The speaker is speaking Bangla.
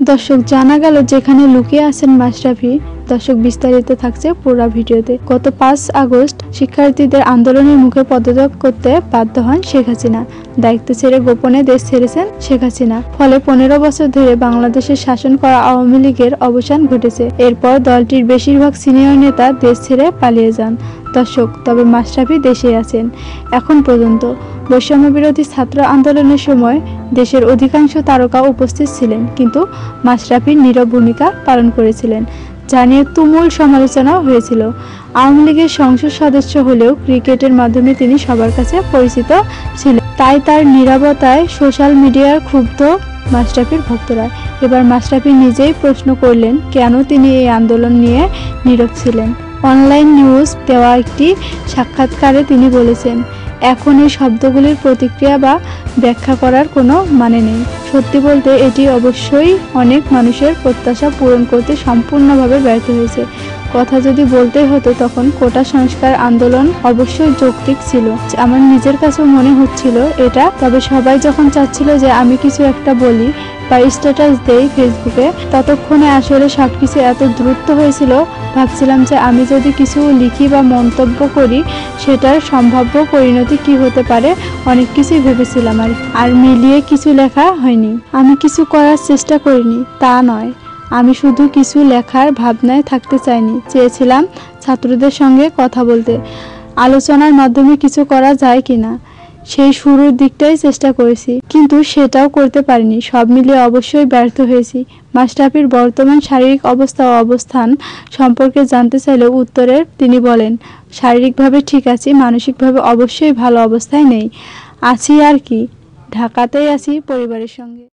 দর্শক জানা গেল যেখানে লুকিয়ে আছেন মাশরাফি। দর্শক বিস্তারিত থাকছে পুরো ভিডিওতে। গত 5 আগস্ট শিক্ষার্থীদের আন্দোলনের মুখে পদত্যাগ করতে বাধ্য হন শেখ হাসিনা। দায়িত্ব ছেড়ে গোপনে দেশ ছেড়েছেন শেখ হাসিনা। ফলে 15 বছর ধরে বাংলাদেশের শাসন করা আওয়ামী লীগের অবসান ঘটেছে। এরপর দলটির বেশিরভাগ সিনিয়র নেতা দেশ ছেড়ে পালিয়ে যান। দর্শক, তবে মাশরাফি দেশে আছেন এখন পর্যন্ত। বৈষম্য বিরোধী ছাত্র আন্দোলনের সময় দেশের অধিকাংশ তারকা উপস্থিত ছিলেন, কিন্তু মাশরাফি নীরব ভূমিকা পালন করেছিলেন, যা নিয়ে তুমুল সমালোচনা হয়েছিল। আওয়ামী লীগের সংসদ সদস্য হলেও ক্রিকেটের মাধ্যমে তিনি সবার কাছে পরিচিত ছিলেন। তাই তার নীরবতায় সোশ্যাল মিডিয়ার ক্ষুব্ধ মাশরাফির ভক্তরা। এবার মাশরাফি নিজেই প্রশ্ন করলেন কেন তিনি এই আন্দোলন নিয়ে নীরব ছিলেন। অনলাইন নিউজ দেওয়া একটি সাক্ষাৎকারে তিনি বলেছেন, এখন এই শব্দগুলির প্রতিক্রিয়া বা ব্যাখ্যা করার কোনো মানে নেই। সত্যি বলতে এটি অবশ্যই অনেক মানুষের প্রত্যাশা পূরণ করতে সম্পূর্ণভাবে ব্যর্থ হয়েছে। কথা যদি বলতেই হতো তখন কোটা সংস্কার আন্দোলন অবশ্যই যৌক্তিক ছিল। আমার নিজের কাছেও মনে হচ্ছিল এটা। তবে সবাই যখন চাচ্ছিল যে আমি কিছু একটা বলি বা স্ট্যাটাস দেই ফেসবুকে, ততক্ষণে আসলে সবকিছু এত দ্রুত হয়েছিল, ভাবছিলাম যে আমি যদি কিছু লিখি বা মন্তব্য করি সেটার সম্ভাব্য পরিণতি কি হতে পারে, অনেক কিছুই ভেবেছিলাম। আর মিলিয়ে কিছু লেখা হয়নি। আমি কিছু করার চেষ্টা করিনি তা নয়, আমি শুধু কিছু লেখার ভাবনায় থাকতে চাইনি। চেয়েছিলাম ছাত্রদের সঙ্গে কথা বলতে, আলোচনার মাধ্যমে কিছু করা যায় কিনা সেই শুরুর দিকটাই চেষ্টা করেছি, কিন্তু সেটাও করতে পারিনি। সব মিলিয়ে অবশ্যই ব্যর্থ হয়েছি। মাশরাফির বর্তমান শারীরিক অবস্থা ও অবস্থান সম্পর্কে জানতে চাইলেও উত্তরে তিনি বলেন, শারীরিকভাবে ঠিক আছি, মানসিকভাবে অবশ্যই ভালো অবস্থায় নেই। আছি আর কি, ঢাকাতেই আছি পরিবারের সঙ্গে।